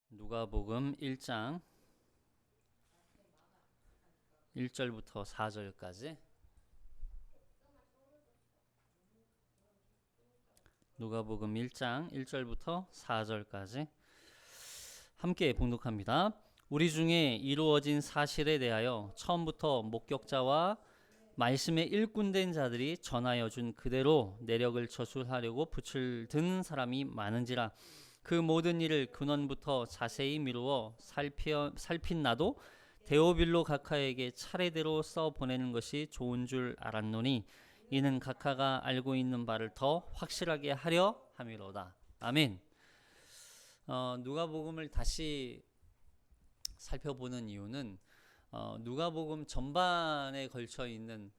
누가복음 1장 1절부터 4절까지. 누가복음 1장 1절부터 4절까지 함께 봉독합니다. 우리 중에 이루어진 사실에 대하여 처음부터 목격자와 말씀에 일꾼된 자들이 전하여 준 그대로 내력을 저술하려고 붓을 든 사람이 많은지라. 그 모든 일을 근원부터 자세히 미루어 살핀 나도 데오빌로 각하에게 차례대로 써 보내는 것이 좋은 줄 알았노니 이는 각하가 알고 있는 바를 더 확실하게 하려 함이로다. 아멘. 누가복음을 다시 살펴보는 이유는 누가복음 전반에 걸쳐 있는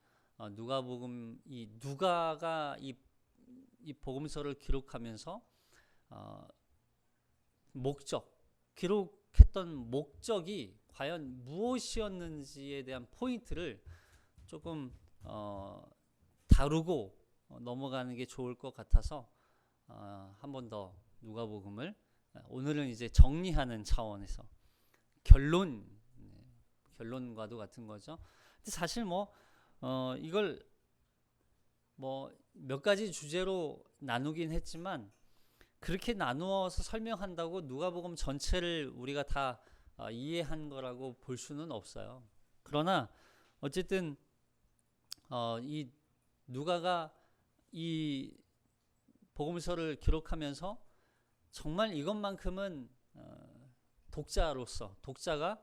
누가복음 이 누가가 이 복음서를 기록하면서 기록했던 목적이 과연 무엇이었는지에 대한 포인트를 조금 다루고 넘어가는 게 좋을 것 같아서 한 번 더 누가복음을 오늘은 이제 정리하는 차원에서 결론과도 같은 거죠. 근데 사실 이걸 몇 가지 주제로 나누긴 했지만 그렇게 나누어서 설명한다고 누가복음 전체를 우리가 다 이해한 거라고 볼 수는 없어요. 그러나 어쨌든 이 누가가 이 복음서를 기록하면서 정말 이것만큼은 독자가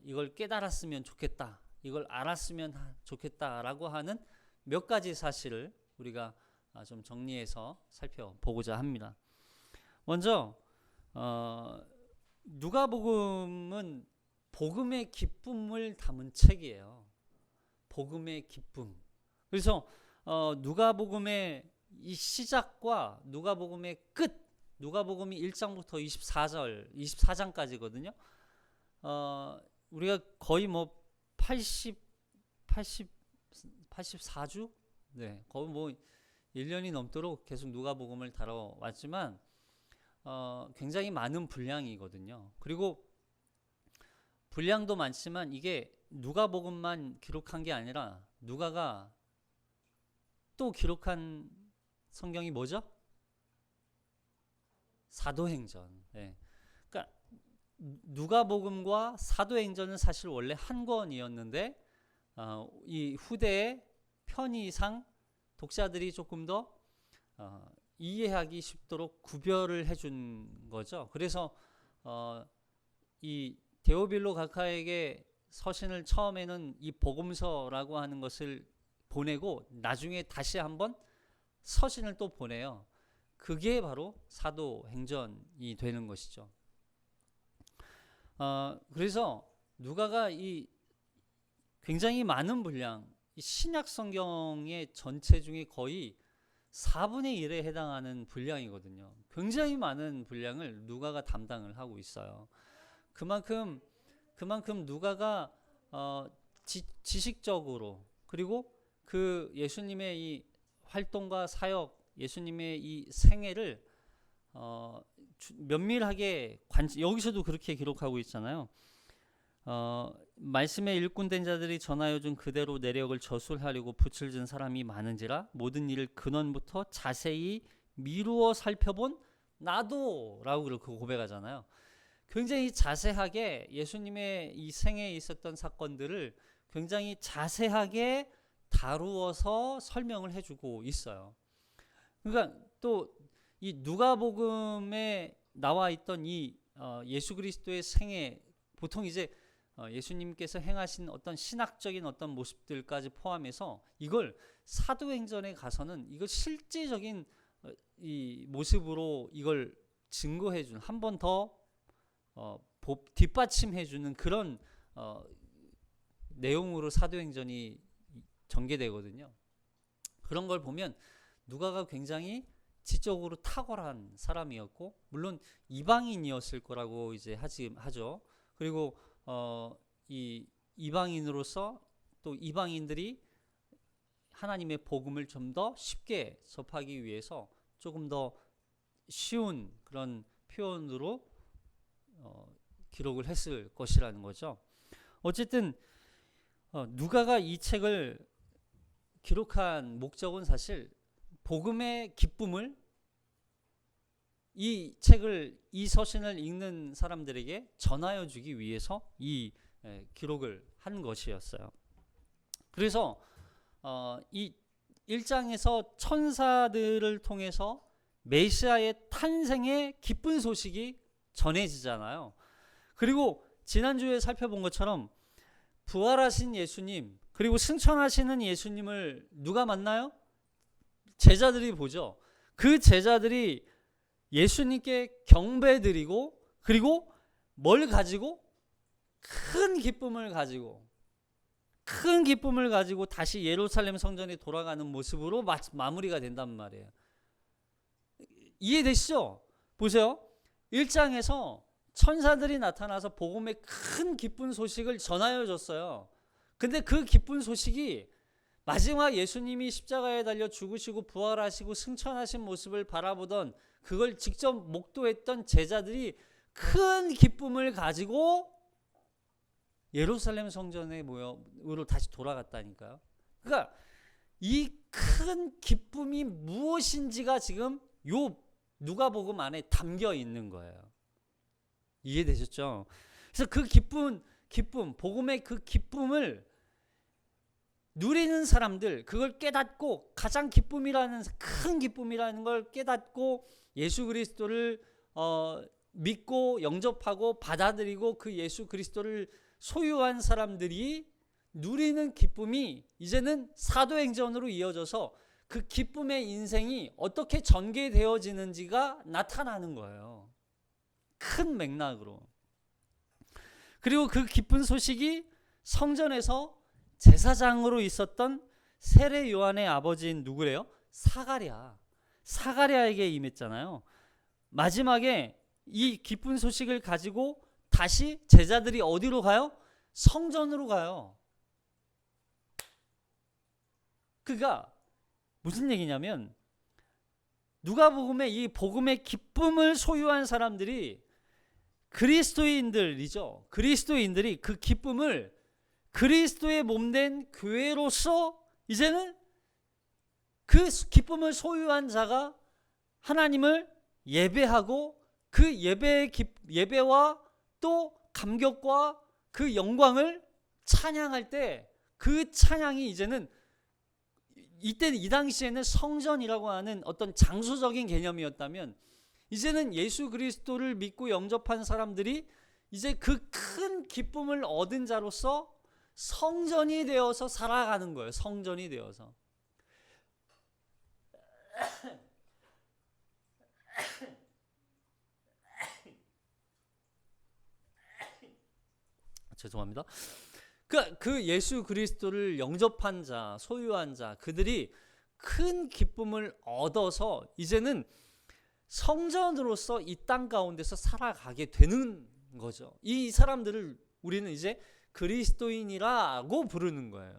이걸 깨달았으면 좋겠다, 이걸 알았으면 좋겠다라고 하는 몇 가지 사실을 우리가 좀 정리해서 살펴보고자 합니다. 먼저 누가복음은 복음의 기쁨을 담은 책이에요. 복음의 기쁨. 그래서 누가복음의 이 시작과 누가복음의 끝, 누가복음이 1장부터 24장까지거든요. 우리가 거의 84주? 네, 거의 1년이 넘도록 계속 누가복음을 다뤄왔지만 굉장히 많은 분량이거든요. 그리고 분량도 많지만 이게 누가복음만 기록한 게 아니라 누가가 또 기록한 성경이 뭐죠? 사도행전. 네. 그러니까 누가복음과 사도행전은 사실 원래 한 권이었는데 이 후대의 편의상 독자들이 조금 더 이해하기 쉽도록 구별을 해준 거죠. 그래서 이 데오빌로 각하에게 서신을 처음에는 이 복음서라고 하는 것을 보내고 나중에 다시 한번 서신을 또 보내요. 그게 바로 사도행전이 되는 것이죠. 그래서 누가가 이 굉장히 많은 분량, 이 신약 성경의 전체 중에 거의 4분의 1에 해당하는 분량이거든요. 굉장히 많은 분량을 누가가 담당을 하고 있어요. 그만큼 누가가 지식적으로, 그리고 그 예수님의 이 활동과 사역, 예수님의 이 생애를 면밀하게 여기서도 그렇게 기록하고 있잖아요. 말씀에 일꾼된 자들이 전하여 준 그대로 내력을 저술하려고 붓을 든 사람이 많은지라 모든 일을 근원부터 자세히 미루어 살펴본 나도라고 그렇게 고백하잖아요. 굉장히 자세하게 예수님의 이 생애에 있었던 사건들을 굉장히 자세하게 다루어서 설명을 해주고 있어요. 그러니까 또 이 누가복음에 나와 있던 이 예수 그리스도의 생애, 보통 이제 예수님께서 행하신 어떤 신학적인 어떤 모습들까지 포함해서 이걸 사도행전에 가서는 이걸 실제적인 이 모습으로 이걸 증거해주는, 한 번 더 뒷받침해주는 그런 내용으로 사도행전이 전개되거든요. 그런 걸 보면 누가가 굉장히 지적으로 탁월한 사람이었고, 물론 이방인이었을 거라고 이제 하죠. 그리고 이 이방인으로서 또 이방인들이 하나님의 복음을 좀 더 쉽게 접하기 위해서 조금 더 쉬운 그런 표현으로 기록을 했을 것이라는 거죠. 어쨌든 누가가 이 책을 기록한 목적은 사실 복음의 기쁨을 이 책을, 이 서신을 읽는 사람들에게 전하여 주기 위해서 이 기록을 한 것이었어요. 그래서 이 1장에서 천사들을 통해서 메시아의 탄생의 기쁜 소식이 전해지잖아요. 그리고 지난주에 살펴본 것처럼 부활하신 예수님, 그리고 승천하시는 예수님을 누가 만나요? 제자들이 보죠. 그 제자들이 예수님께 경배드리고, 그리고 뭘 가지고? 큰 기쁨을 가지고 다시 예루살렘 성전에 돌아가는 모습으로 마무리가 된단 말이에요. 이해되시죠? 보세요. 1장에서 천사들이 나타나서 복음의 큰 기쁜 소식을 전하여 줬어요. 근데 그 기쁜 소식이 마지막 예수님이 십자가에 달려 죽으시고 부활하시고 승천하신 모습을 바라보던, 그걸 직접 목도했던 제자들이 큰 기쁨을 가지고 예루살렘 성전에 모여로 다시 돌아갔다니까요. 그러니까 이 큰 기쁨이 무엇인지가 지금 요 누가복음 안에 담겨 있는 거예요. 이해되셨죠? 그래서 그 기쁨, 복음의 그 기쁨을 누리는 사람들, 그걸 깨닫고, 가장 기쁨이라는, 큰 기쁨이라는 걸 깨닫고 예수 그리스도를 믿고 영접하고 받아들이고 그 예수 그리스도를 소유한 사람들이 누리는 기쁨이 이제는 사도행전으로 이어져서 그 기쁨의 인생이 어떻게 전개되어지는지가 나타나는 거예요. 큰 맥락으로. 그리고 그 기쁜 소식이 성전에서 제사장으로 있었던 세례 요한의 아버지인 누구래요? 사가랴에게 임했잖아요. 마지막에 이 기쁜 소식을 가지고 다시 제자들이 어디로 가요? 성전으로 가요. 그가 무슨 얘기냐면, 누가복음의 이 복음의 기쁨을 소유한 사람들이 그리스도인들이죠. 그리스도인들이 그 기쁨을 그리스도의 몸된 교회로서 이제는 그 기쁨을 소유한 자가 하나님을 예배하고 그 예배와 또 감격과 그 영광을 찬양할 때, 그 찬양이 이제는 이때 이 당시에는 성전이라고 하는 어떤 장소적인 개념이었다면, 이제는 예수 그리스도를 믿고 영접한 사람들이 이제 그 큰 기쁨을 얻은 자로서 성전이 되어서 살아가는 거예요. 성전이 되어서. 죄송합니다. 그 예수 그리스도를 영접한 자, 소유한 자, 그들이 큰 기쁨을 얻어서 이제는 성전으로서 이 땅 가운데서 살아가게 되는 거죠. 이 사람들을 우리는 이제 그리스도인이라고 부르는 거예요.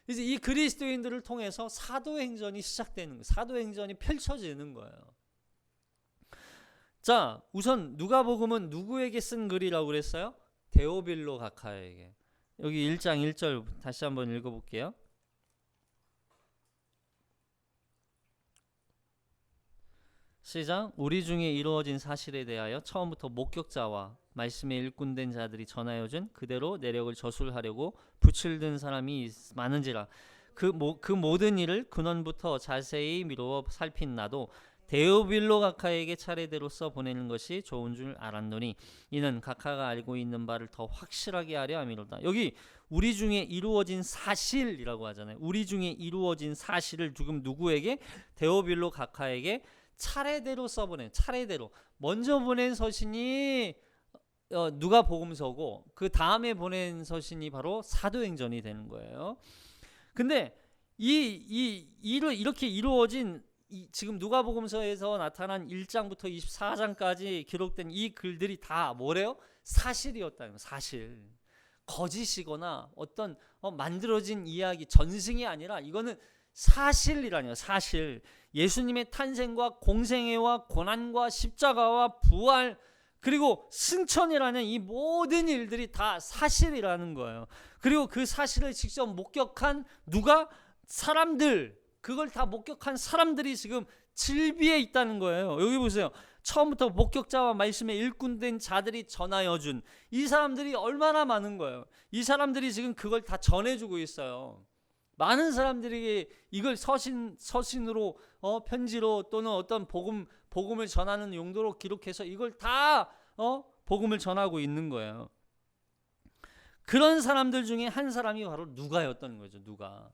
이제 이 그리스도인들을 통해서 사도행전이 시작되는 거예요. 사도행전이 펼쳐지는 거예요. 자, 우선 누가복음은 누구에게 쓴 글이라고 그랬어요? 데오빌로 각하에게. 여기 1장 1절 다시 한번 읽어볼게요. 시작. 우리 중에 이루어진 사실에 대하여 처음부터 목격자와 말씀에 일꾼된 자들이 전하여준 그대로 내력을 저술하려고 붓을 든 사람이 많은지라. 그 모든 일을 근원부터 자세히 미루어 살핀 나도 데오빌로 각하에게 차례대로 써 보내는 것이 좋은 줄 알았노니 이는 각하가 알고 있는 바를 더 확실하게 하려 함이로다. 여기 우리 중에 이루어진 사실이라고 하잖아요. 우리 중에 이루어진 사실을 지금 누구에게? 데오빌로 각하에게 차례대로 써보낸, 차례대로 먼저 보낸 서신이 누가복음서고 그 다음에 보낸 서신이 바로 사도행전이 되는 거예요. 근데 이렇게 이루어진 지금 누가복음서에서 나타난 1장부터 24장까지 기록된 이 글들이 다 뭐래요? 사실이었다는 거예요. 사실. 거짓이거나 어떤 만들어진 이야기, 전승이 아니라 이거는 사실이라는 거예요. 사실. 예수님의 탄생과 공생애와 고난과 십자가와 부활, 그리고 승천이라는 이 모든 일들이 다 사실이라는 거예요. 그리고 그 사실을 직접 목격한 누가? 사람들, 그걸 다 목격한 사람들이 지금 질비에 있다는 거예요. 여기 보세요. 처음부터 목격자와 말씀에 일꾼된 자들이 전하여 준 이 사람들이 얼마나 많은 거예요. 이 사람들이 지금 그걸 다 전해주고 있어요. 많은 사람들에게 이걸 서신으로 편지로 또는 어떤 복음을 전하는 용도로 기록해서 이걸 다 복음을 전하고 있는 거예요. 그런 사람들 중에 한 사람이 바로 누가였던 거죠. 누가.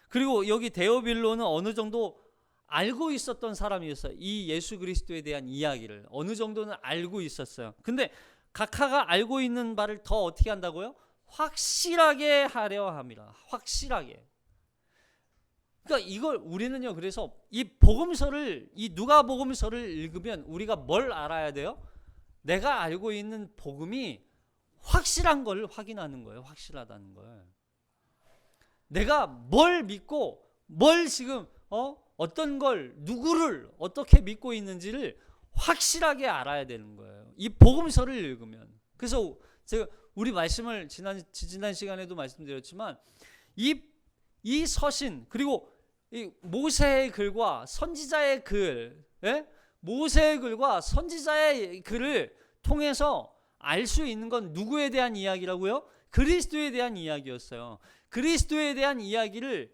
그리고 여기 데오빌로는 어느 정도 알고 있었던 사람이었어요. 이 예수 그리스도에 대한 이야기를 어느 정도는 알고 있었어요. 근데 각하가 알고 있는 바를 더 어떻게 한다고요? 확실하게 하려 함이라. 확실하게. 그러니까 이걸 우리는요, 그래서 이 복음서를, 이 누가복음서를 읽으면 우리가 뭘 알아야 돼요? 내가 알고 있는 복음이 확실한 걸 확인하는 거예요. 확실하다는 걸. 내가 뭘 믿고 뭘 지금 어떤 걸, 누구를 어떻게 믿고 있는지를 확실하게 알아야 되는 거예요. 이 복음서를 읽으면. 그래서 제가 우리 말씀을 지난 시간에도 말씀드렸지만 이 서신, 그리고 이 모세의 글과 선지자의 글, 모세의 글과 선지자의 글을 통해서 알 수 있는 건 누구에 대한 이야기라고요? 그리스도에 대한 이야기였어요. 그리스도에 대한 이야기를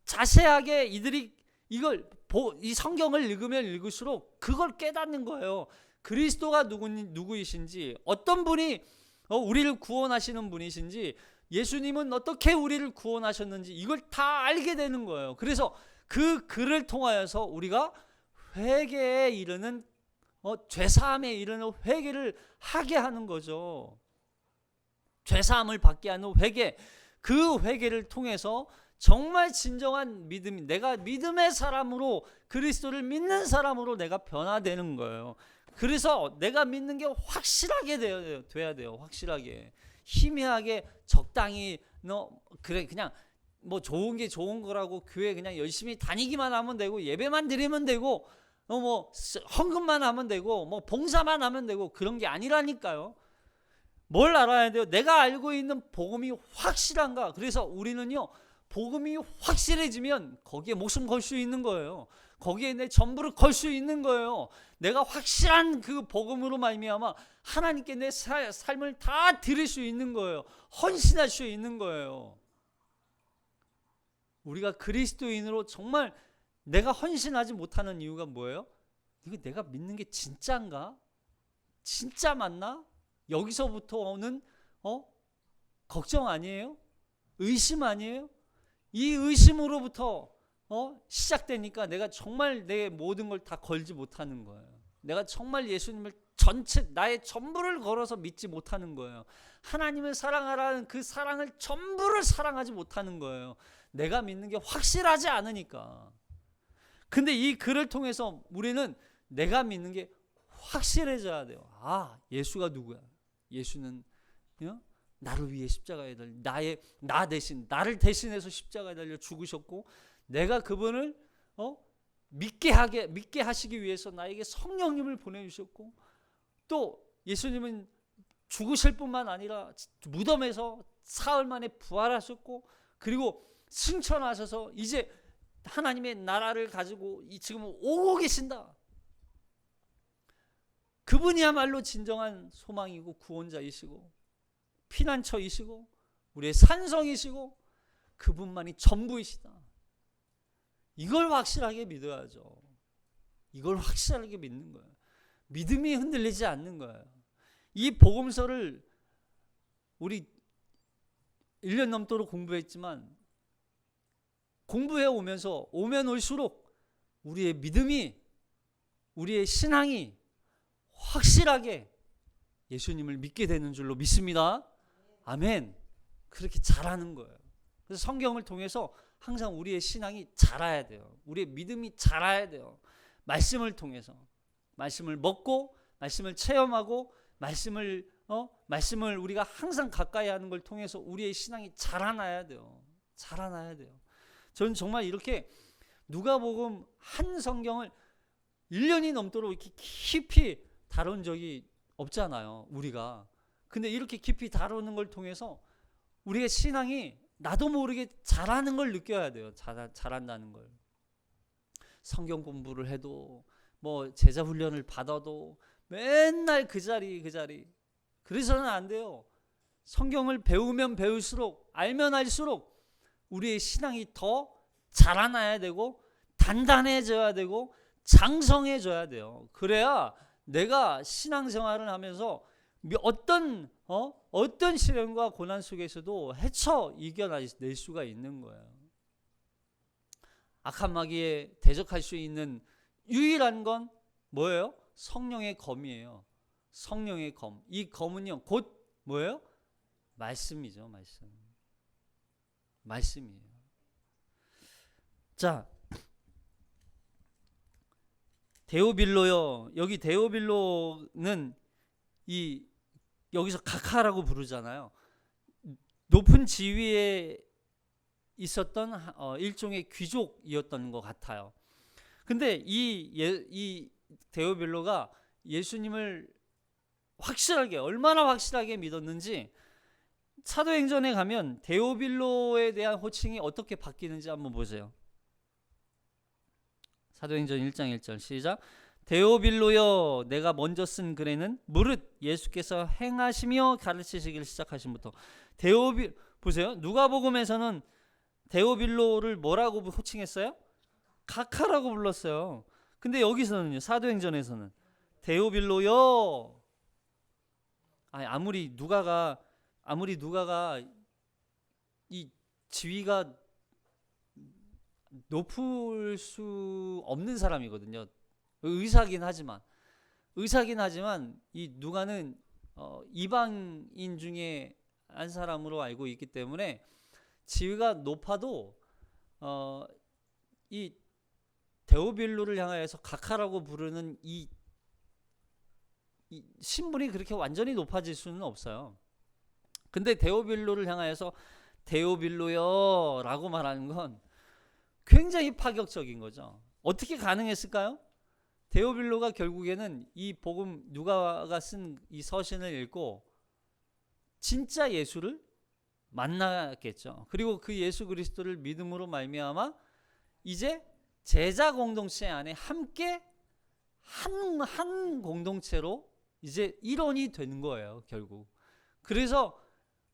자세하게 이들이 이 성경을 읽으면 읽을수록 그걸 깨닫는 거예요. 그리스도가 누구이신지, 어떤 분이 우리를 구원하시는 분이신지, 예수님은 어떻게 우리를 구원하셨는지 이걸 다 알게 되는 거예요. 그래서 그 글을 통하여서 우리가 회개에 이르는 죄사함에 이르는 회개를 하게 하는 거죠. 죄사함을 받게 하는 회개, 그 회개를 통해서 정말 진정한 믿음, 내가 믿음의 사람으로, 그리스도를 믿는 사람으로 내가 변화되는 거예요. 그래서 내가 믿는 게 확실하게 돼야 돼요. 확실하게. 희미하게 적당히 그래 그냥 뭐 좋은 게 좋은 거라고 교회 그냥 열심히 다니기만 하면 되고 예배만 드리면 되고 뭐 헌금만 하면 되고 뭐 봉사만 하면 되고 그런 게 아니라니까요. 뭘 알아야 돼요? 내가 알고 있는 복음이 확실한가? 그래서 우리는요, 복음이 확실해지면 거기에 목숨 걸 수 있는 거예요. 거기에 내 전부를 걸 수 있는 거예요. 내가 확실한 그 복음으로 말미암아 하나님께 내 삶을 다 드릴 수 있는 거예요. 헌신할 수 있는 거예요. 우리가 그리스도인으로 정말 내가 헌신하지 못하는 이유가 뭐예요? 이거 내가 믿는 게 진짜인가? 진짜 맞나? 여기서부터 오는 걱정 아니에요? 의심 아니에요? 이 의심으로부터 시작되니까 내가 정말 내 모든 걸 다 걸지 못하는 거예요. 내가 정말 예수님을 나의 전부를 걸어서 믿지 못하는 거예요. 하나님을 사랑하라는 그 사랑을 전부를 사랑하지 못하는 거예요. 내가 믿는 게 확실하지 않으니까. 근데 이 글을 통해서 우리는 내가 믿는 게 확실해져야 돼요. 아, 예수가 누구야? 예수는 나를 위해 십자가에 달려 나 대신 나를 대신해서 십자가에 달려 죽으셨고, 내가 그분을 믿게 하시기 위해서 나에게 성령님을 보내주셨고, 또 예수님은 죽으실 뿐만 아니라 무덤에서 사흘 만에 부활하셨고, 그리고 승천하셔서 이제 하나님의 나라를 가지고 지금 오고 계신다. 그분이야말로 진정한 소망이고 구원자이시고 피난처이시고 우리의 산성이시고 그분만이 전부이시다. 이걸 확실하게 믿어야죠. 이걸 확실하게 믿는 거예요. 믿음이 흔들리지 않는 거예요. 이 복음서를 우리 1년 넘도록 공부했지만 공부해 오면 올수록 우리의 믿음이, 우리의 신앙이 확실하게 예수님을 믿게 되는 줄로 믿습니다. 아멘. 그렇게 자라는 거예요. 그래서 성경을 통해서 항상 우리의 신앙이 자라야 돼요. 우리의 믿음이 자라야 돼요. 말씀을 통해서. 말씀을 먹고, 말씀을 체험하고, 말씀을 우리가 항상 가까이 하는 걸 통해서 우리의 신앙이 자라나야 돼요. 자라나야 돼요. 저는 정말 이렇게 누가복음 한 성경을 1년이 넘도록 이렇게 깊이 다룬 적이 없잖아요, 우리가. 근데 이렇게 깊이 다루는 걸 통해서 우리의 신앙이 나도 모르게 잘하는 걸 느껴야 돼요. 잘한다는 걸. 성경 공부를 해도 뭐 제자 훈련을 받아도 맨날 그 자리. 그래서는 안 돼요. 성경을 배우면 배울수록, 알면 알수록 우리의 신앙이 더 자라나야 되고 단단해져야 되고 장성해져야 돼요. 그래야 내가 신앙생활을 하면서 어떤 시련과 고난 속에서도 헤쳐 이겨낼 수가 있는 거예요. 악한 마귀에 대적할 수 있는 유일한 건 뭐예요? 성령의 검이에요. 성령의 검. 이 검은요, 곧 뭐예요? 말씀이죠. 말씀이에요. 자, 데오빌로요. 여기 데오빌로는 여기서 각하라고 부르잖아요. 높은 지위에 있었던 일종의 귀족이었던 것 같아요. 근데 이 데오빌로가 예수님을 얼마나 확실하게 믿었는지 사도행전에 가면 데오빌로에 대한 호칭이 어떻게 바뀌는지 한번 보세요. 사도행전 1장 1절 시작. 데오빌로여, 내가 먼저 쓴 글에는 무릇 예수께서 행하시며 가르치시기를 시작하심부터. 보세요. 누가복음에서는 데오빌로를 뭐라고 호칭했어요? 각하라고 불렀어요. 근데 여기서는요, 사도행전에서는 데오빌로여. 아무리 누가가 이 지위가 높을 수 없는 사람이거든요. 의사긴 하지만 이 누가는 이방인 중에 한 사람으로 알고 있기 때문에 지위가 높아도 이 데오빌로를 향하여서 각하라고 부르는 이 신분이 그렇게 완전히 높아질 수는 없어요. 근데 데오빌로를 향하여서 데오빌로여 라고 말하는 건 굉장히 파격적인 거죠. 어떻게 가능했을까요? 데오빌로가 결국에는 이 복음, 누가가 쓴 이 서신을 읽고 진짜 예수를 만나겠죠. 그리고 그 예수 그리스도를 믿음으로 말미암아 이제 제자 공동체 안에 함께 한 공동체로 이제 일원이 되는 거예요, 결국. 그래서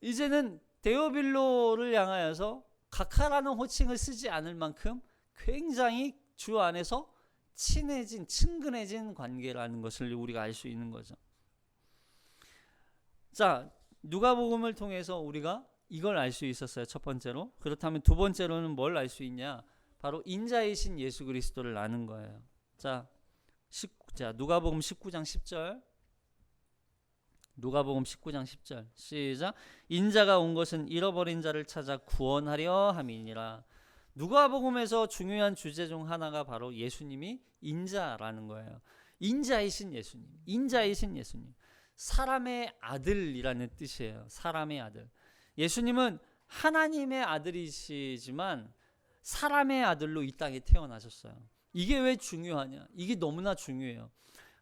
이제는 데오빌로를 향하여서 각하라는 호칭을 쓰지 않을 만큼 굉장히 주 안에서 친근해진 관계라는 것을 우리가 알 수 있는 거죠. 자, 누가복음을 통해서 우리가 이걸 알 수 있었어요, 첫 번째로. 그렇다면 두 번째로는 뭘 알 수 있냐? 바로 인자이신 예수 그리스도를 아는 거예요. 자, 누가복음 19장 10절. 누가복음 19장 10절 시작. 인자가 온 것은 잃어버린 자를 찾아 구원하려 함이니라. 누가복음에서 중요한 주제 중 하나가 바로 예수님이 인자라는 거예요. 인자이신 예수님. 사람의 아들이라는 뜻이에요. 사람의 아들. 예수님은 하나님의 아들이시지만 사람의 아들로 이 땅에 태어나셨어요. 이게 왜 중요하냐? 이게 너무나 중요해요.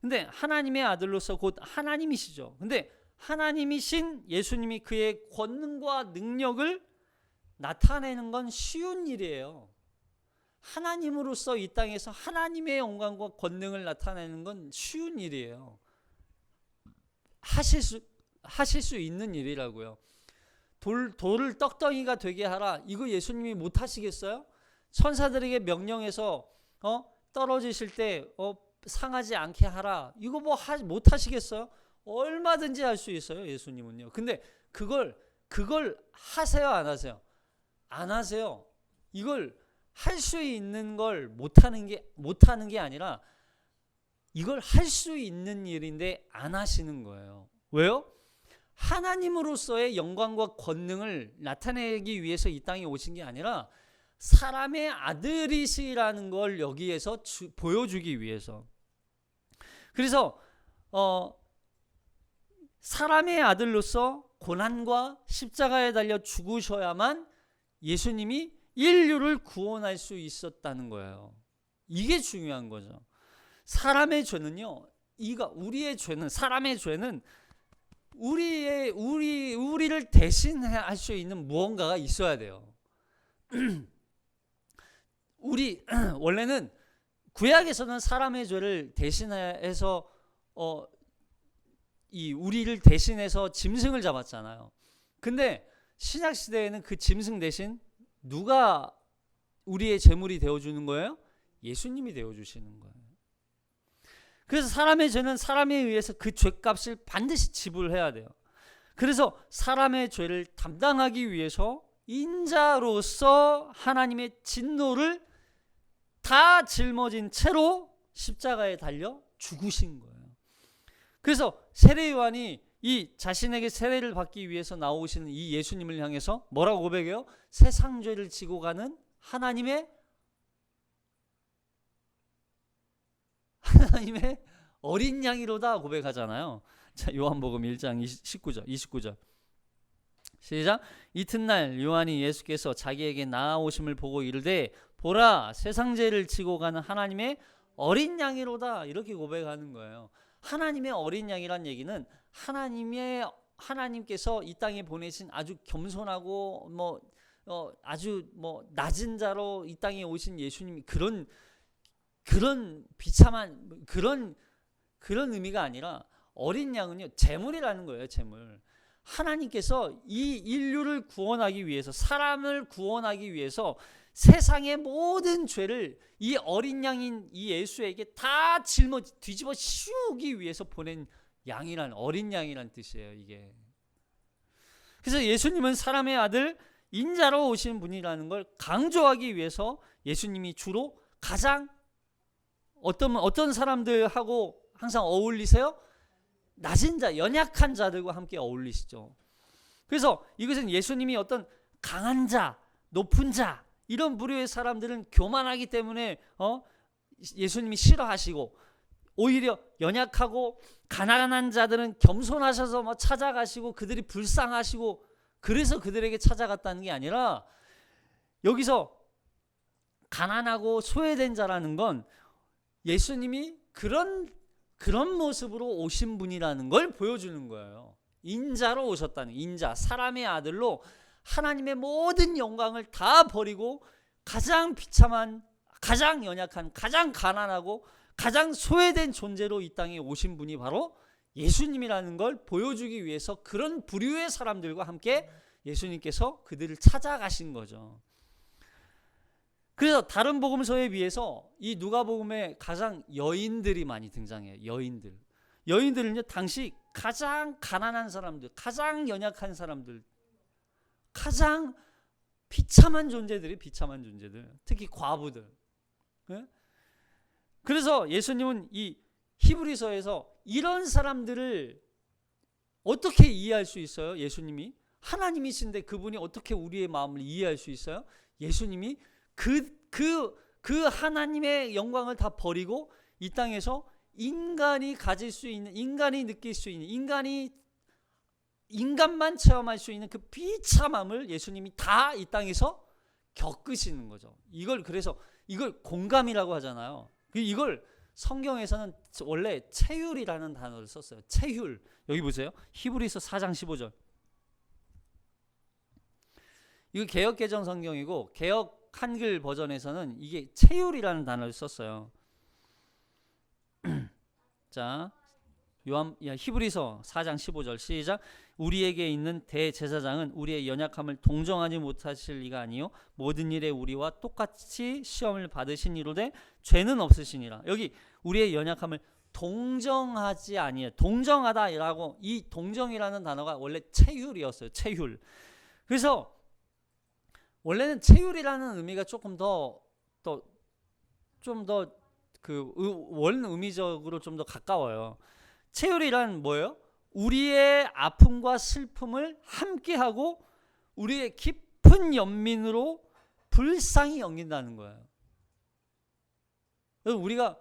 근데 하나님의 아들로서 곧 하나님이시죠. 근데 하나님이신 예수님이 그의 권능과 능력을 나타내는 건 쉬운 일이에요. 하나님으로서 이 땅에서 하나님의 영광과 권능을 나타내는 건 쉬운 일이에요. 하실 수 있는 일이라고요. 돌을 떡덩이가 되게 하라. 이거 예수님이 못 하시겠어요? 천사들에게 명령해서 떨어지실 때 상하지 않게 하라. 이거 못 하시겠어요? 얼마든지 할 수 있어요, 예수님은요. 근데 그걸 하세요, 안 하세요? 안 하세요. 이걸 할 수 있는 걸 못 하는 게 아니라 이걸 할 수 있는 일인데 안 하시는 거예요. 왜요? 하나님으로서의 영광과 권능을 나타내기 위해서 이 땅에 오신 게 아니라 사람의 아들이시라는 걸 여기에서 보여주기 위해서. 그래서 사람의 아들로서 고난과 십자가에 달려 죽으셔야만 예수님이 인류를 구원할 수 있었다는 거예요. 이게 중요한 거죠. 사람의 죄는요, 우리의 죄는, 사람의 죄는 우리를 대신할 수 있는 무언가가 있어야 돼요. 원래는 구약에서는 사람의 죄를 대신해서 우리를 대신해서 짐승을 잡았잖아요. 근데 신약 시대에는 그 짐승 대신 누가 우리의 제물이 되어주는 거예요? 예수님이 되어주시는 거예요. 그래서 사람의 죄는 사람에 의해서 그 죄값을 반드시 지불해야 돼요. 그래서 사람의 죄를 담당하기 위해서 인자로서 하나님의 진노를 다 짊어진 채로 십자가에 달려 죽으신 거예요. 그래서 세례 요한이 이 자신에게 세례를 받기 위해서 나오시는 이 예수님을 향해서 뭐라고 고백해요? 세상 죄를 지고 가는 하나님의 어린 양이로다 고백하잖아요. 자, 요한복음 1장 29절 시작. 이튿날 요한이 예수께서 자기에게 나아오심을 보고 이르되 보라 세상 죄를 지고 가는 하나님의 어린 양이로다, 이렇게 고백하는 거예요. 하나님의 어린 양이란 얘기는 하나님께서 이 땅에 보내신 아주 겸손하고 아주 낮은 자로 이 땅에 오신 예수님이 그런 비참한 그런 의미가 아니라 어린 양은요 제물이라는 거예요. 제물. 하나님께서 이 인류를 구원하기 위해서, 사람을 구원하기 위해서 세상의 모든 죄를 이 어린 양인 이 예수에게 다 뒤집어 씌우기 위해서 보낸 양이란, 어린 양이란 뜻이에요, 이게. 그래서 예수님은 사람의 아들, 인자로 오신 분이라는 걸 강조하기 위해서 예수님이 주로 가장 어떤 사람들하고 항상 어울리세요? 낮은 자, 연약한 자들과 함께 어울리시죠. 그래서 이것은 예수님이 어떤 강한 자, 높은 자, 이런 부류의 사람들은 교만하기 때문에 예수님이 싫어하시고, 오히려 연약하고 가난한 자들은 겸손하셔서 찾아가시고 그들이 불쌍하시고 그래서 그들에게 찾아갔다는 게 아니라, 여기서 가난하고 소외된 자라는 건 예수님이 그런 모습으로 오신 분이라는 걸 보여주는 거예요. 인자로 오셨다는, 인자, 사람의 아들로 하나님의 모든 영광을 다 버리고 가장 비참한, 가장 연약한, 가장 가난하고 가장 소외된 존재로 이 땅에 오신 분이 바로 예수님이라는 걸 보여주기 위해서 그런 부류의 사람들과 함께 예수님께서 그들을 찾아가신 거죠. 그래서 다른 복음서에 비해서 이 누가복음에 가장 여인들이 많이 등장해요. 여인들은요 당시 가장 가난한 사람들, 가장 연약한 사람들, 가장 비참한 존재들, 특히 과부들. 그래서 예수님은 이 히브리서에서 이런 사람들을 어떻게 이해할 수 있어요? 예수님이 하나님이신데 그분이 어떻게 우리의 마음을 이해할 수 있어요? 예수님이 그 하나님의 영광을 다 버리고 이 땅에서 인간이 가질 수 있는, 인간이 느낄 수 있는, 인간만 체험할 수 있는 그 비참함을 예수님이 다 이 땅에서 겪으시는 거죠. 그래서 이걸 공감이라고 하잖아요. 이걸 성경에서는 원래 체휼이라는 단어를 썼어요. 체휼. 여기 보세요. 히브리서 4장 15절. 이거 개역개정 성경이고 개역 한글 버전에서는 이게 체휼이라는 단어를 썼어요. 자, 히브리서 4장 15절 시작. 우리에게 있는 대제사장은 우리의 연약함을 동정하지 못하실 리가 아니요 모든 일에 우리와 똑같이 시험을 받으신 이로되 죄는 없으시니라. 여기 우리의 연약함을 동정하지 아니에요. 동정하다라고, 이 동정이라는 단어가 원래 체휼이었어요. 체휼. 그래서 원래는 체휼이라는 의미가 조금 더 그 원 의미적으로 좀 더 가까워요. 체휼이란 뭐예요? 우리의 아픔과 슬픔을 함께하고 우리의 깊은 연민으로 불쌍히 여긴다는 거예요. 우리가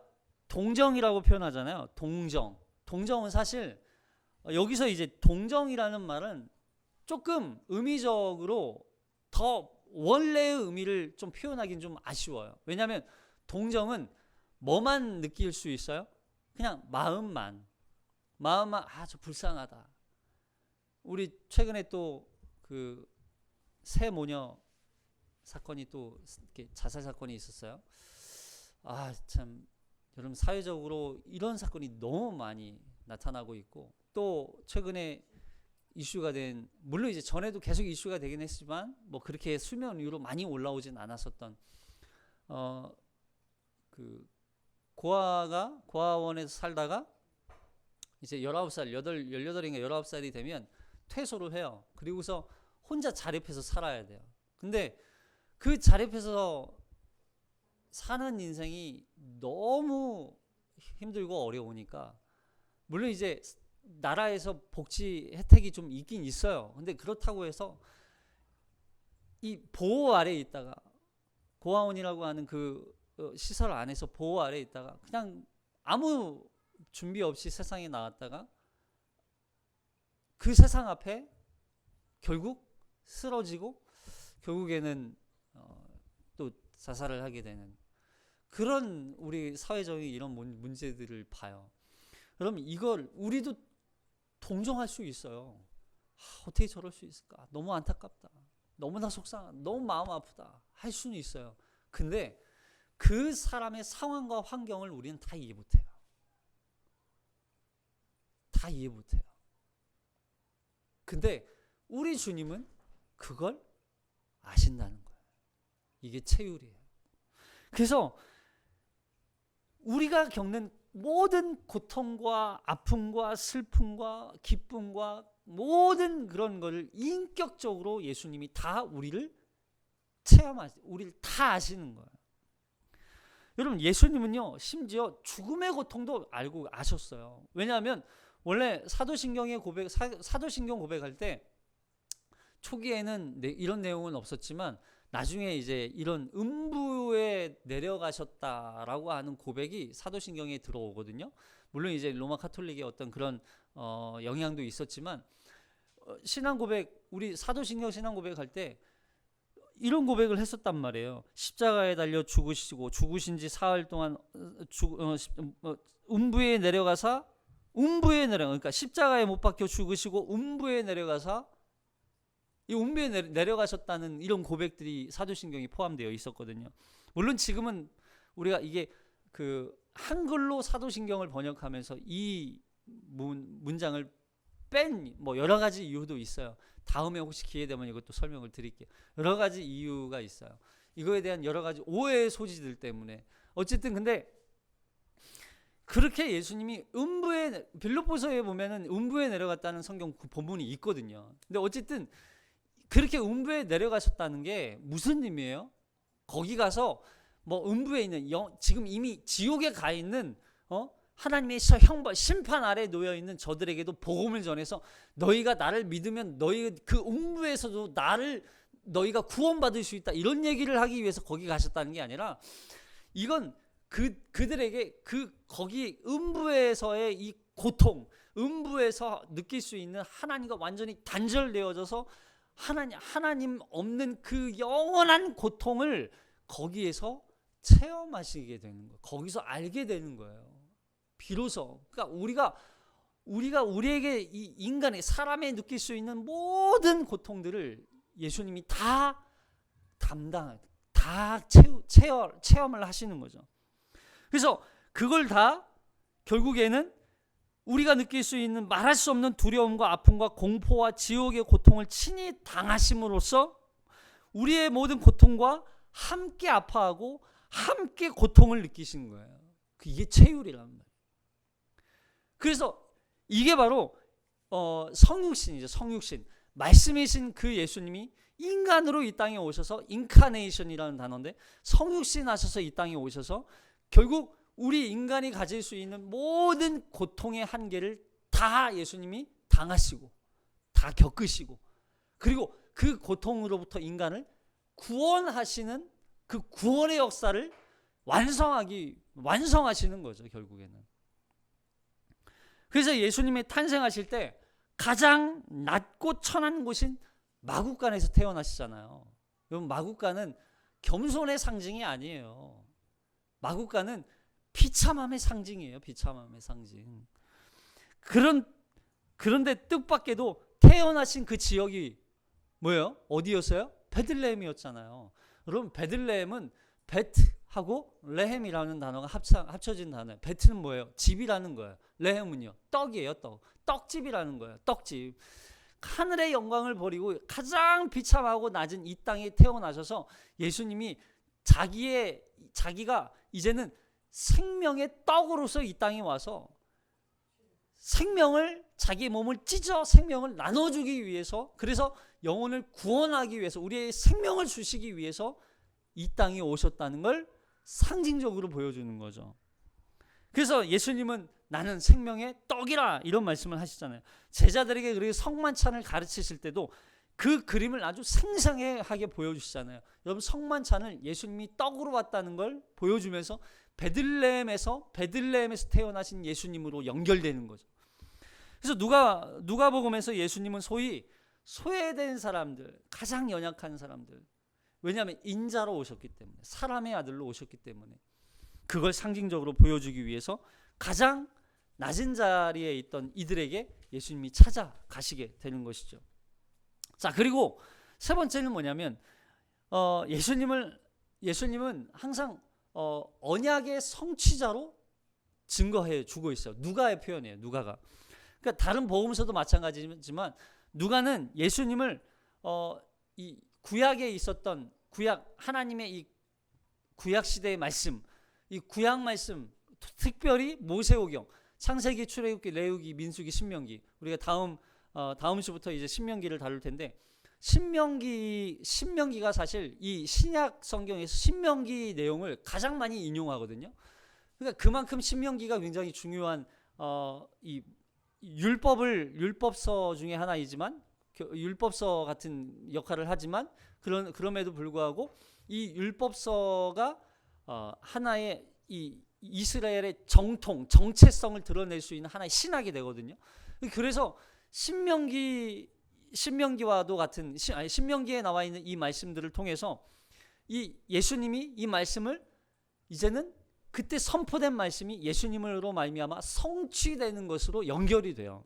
동정이라고 표현하잖아요. 동정은 사실 여기서 이제 동정이라는 말은 조금 의미적으로 더 원래의 의미를 좀 표현하기는 좀 아쉬워요. 왜냐하면 동정은 뭐만 느낄 수 있어요? 그냥 마음만 저 불쌍하다. 우리 최근에 또 그 새 모녀 사건이 또 이렇게 자살 사건이 있었어요. 참 여러분, 사회적으로 이런 사건이 너무 많이 나타나고 있고, 또 최근에 이슈가 된, 물론 이제 전에도 계속 이슈가 되긴 했지만 뭐 그렇게 수면 위로 많이 올라오진 않았었던 그 고아원에서 살다가 이제 19살, 18인가 19살이 되면 퇴소를 해요. 그리고서 혼자 자립해서 살아야 돼요. 근데 그 자립해서 사는 인생이 너무 힘들고 어려우니까, 물론 이제 나라에서 복지 혜택이 좀 있긴 있어요. 근데 그렇다고 해서 이 보호 아래에 있다가, 고아원이라고 하는 그 시설 안에서 보호 아래에 있다가 그냥 아무 준비 없이 세상에 나왔다가 그 세상 앞에 결국 쓰러지고 결국에는 또 자살을 하게 되는 그런 우리 사회적인 이런 문제들을 봐요. 그럼 이걸 우리도 동정할 수 있어요. 어떻게 저럴 수 있을까? 너무 안타깝다. 너무나 속상하다. 너무 마음 아프다. 할 수는 있어요. 근데 그 사람의 상황과 환경을 우리는 다 이해 못해요. 다 이해 못해요. 근데 우리 주님은 그걸 아신다는 거예요. 이게 체휼이에요. 그래서 우리가 겪는 모든 고통과 아픔과 슬픔과 기쁨과 모든 그런 것을 인격적으로 예수님이 다 우리를 우리를 다 아시는 거예요. 여러분, 예수님은요 심지어 죽음의 고통도 알고 아셨어요. 왜냐하면 원래 사도신경 고백할 때 초기에는 이런 내용은 없었지만 나중에 이제 이런 음부에 내려가셨다라고 하는 고백이 사도신경에 들어오거든요. 물론 이제 로마 카톨릭의 어떤 그런 영향도 있었지만 신앙 고백, 우리 사도신경 신앙 고백할 때 이런 고백을 했었단 말이에요. 십자가에 달려 죽으시고 죽으신 지 사흘 동안 음부에 내려가사 그러니까 십자가에 못 박혀 죽으시고 음부에 내려가사 이 음부에 내려가셨다는 이런 고백들이 사도신경에 포함되어 있었거든요. 물론 지금은 우리가 이게 그 한글로 사도신경을 번역하면서 이 문장을 뺀 뭐 여러 가지 이유도 있어요. 다음에 혹시 기회 되면 이것도 설명을 드릴게요. 여러 가지 이유가 있어요. 이거에 대한 여러 가지 오해의 소지들 때문에. 어쨌든 근데 그렇게 예수님이 빌립보서에 보면은 음부에 내려갔다는 성경 본문이 있거든요. 근데 어쨌든 그렇게 음부에 내려가셨다는 게 무슨 의미예요? 거기 가서 뭐 음부에 있는 지금 이미 지옥에 가 있는 하나님의 심판 아래 놓여 있는 저들에게도 복음을 전해서 너희가 나를 믿으면 너희 그 음부에서도 너희가 구원받을 수 있다, 이런 얘기를 하기 위해서 거기 가셨다는 게 아니라, 이건 그들에게 거기 음부에서의 이 고통, 음부에서 느낄 수 있는 하나님과 완전히 단절되어져서 하나님 없는 그 영원한 고통을 거기에서 체험하시게 되는 거예요. 거기서 알게 되는 거예요. 비로소. 그러니까 우리에게 이 인간의 사람이 느낄 수 있는 모든 고통들을 예수님이 다 체험을 하시는 거죠. 그래서 그걸 다 결국에는 우리가 느낄 수 있는 말할 수 없는 두려움과 아픔과 공포와 지옥의 고통을 친히 당하심으로써 우리의 모든 고통과 함께 아파하고 함께 고통을 느끼신 거예요. 이게 체휼이란 말이에요. 그래서 이게 바로 성육신이죠. 성육신. 말씀이신 그 예수님이 인간으로 이 땅에 오셔서, 인카네이션이라는 단어인데, 성육신 하셔서 이 땅에 오셔서 결국 우리 인간이 가질 수 있는 모든 고통의 한계를 다 예수님이 당하시고 다 겪으시고, 그리고 그 고통으로부터 인간을 구원하시는 그 구원의 역사를 완성하시는 거죠, 결국에는. 그래서 예수님이 탄생하실 때 가장 낮고 천한 곳인 마구간에서 태어나시잖아요. 여러분, 마구간은 겸손의 상징이 아니에요. 마구간은 비참함의 상징이에요. 비참함의 상징. 그런데 뜻밖에도 태어나신 그 지역이 뭐예요? 어디였어요? 베들레헴이었잖아요. 여러분, 베들레헴은 베트하고 레헴이라는 단어가 합쳐진 단어예요. 베트는 뭐예요? 집이라는 거예요. 레헴은요, 떡이에요. 떡집이라는 거예요. 떡집. 하늘의 영광을 버리고 가장 비참하고 낮은 이 땅에 태어나셔서 예수님이 자기가 이제는 생명의 떡으로서 이 땅에 와서 생명을, 자기 몸을 찢어 생명을 나눠주기 위해서, 그래서 영혼을 구원하기 위해서, 우리의 생명을 주시기 위해서 이 땅에 오셨다는 걸 상징적으로 보여주는 거죠. 그래서 예수님은 나는 생명의 떡이라 이런 말씀을 하시잖아요. 제자들에게 그렇게 성만찬을 가르치실 때도 그 그림을 아주 생생하게 보여주시잖아요. 여러분, 성만찬을 예수님이 떡으로 왔다는 걸 보여주면서 베들레헴에서 태어나신 예수님으로 연결되는 거죠. 그래서 누가복음에서 예수님은 소위 소외된 사람들, 가장 연약한 사람들, 왜냐하면 인자로 오셨기 때문에, 사람의 아들로 오셨기 때문에 그걸 상징적으로 보여주기 위해서 가장 낮은 자리에 있던 이들에게 예수님이 찾아가시게 되는 것이죠. 자, 그리고 세 번째는 뭐냐면 예수님은 항상 언약의 성취자로 증거해 주고 있어요. 누가의 표현이에요. 누가가. 그러니까 다른 복음서도 마찬가지지만 누가는 예수님을 이 구약에 있었던 하나님의 이 구약 시대의 말씀, 이 구약 말씀, 특별히 모세오경, 창세기, 출애굽기, 레위기, 민수기, 신명기, 우리가 다음 주부터 이제 신명기를 다룰 텐데, 신명기가 사실 이 신약 성경에서 신명기 내용을 가장 많이 인용하거든요. 그러니까 그만큼 신명기가 굉장히 중요한 이 율법서 중에 하나이지만, 율법서 같은 역할을 하지만, 그럼에도 불구하고 이 율법서가 하나의 이 이스라엘의 정체성을 드러낼 수 있는 하나의 신학이 되거든요. 그래서 신명기와도 같은, 신명기에 나와 있는 이 말씀들을 통해서 이 예수님이 이 말씀을 이제는 그때 선포된 말씀이 예수님으로 말미암아 성취되는 것으로 연결이 돼요.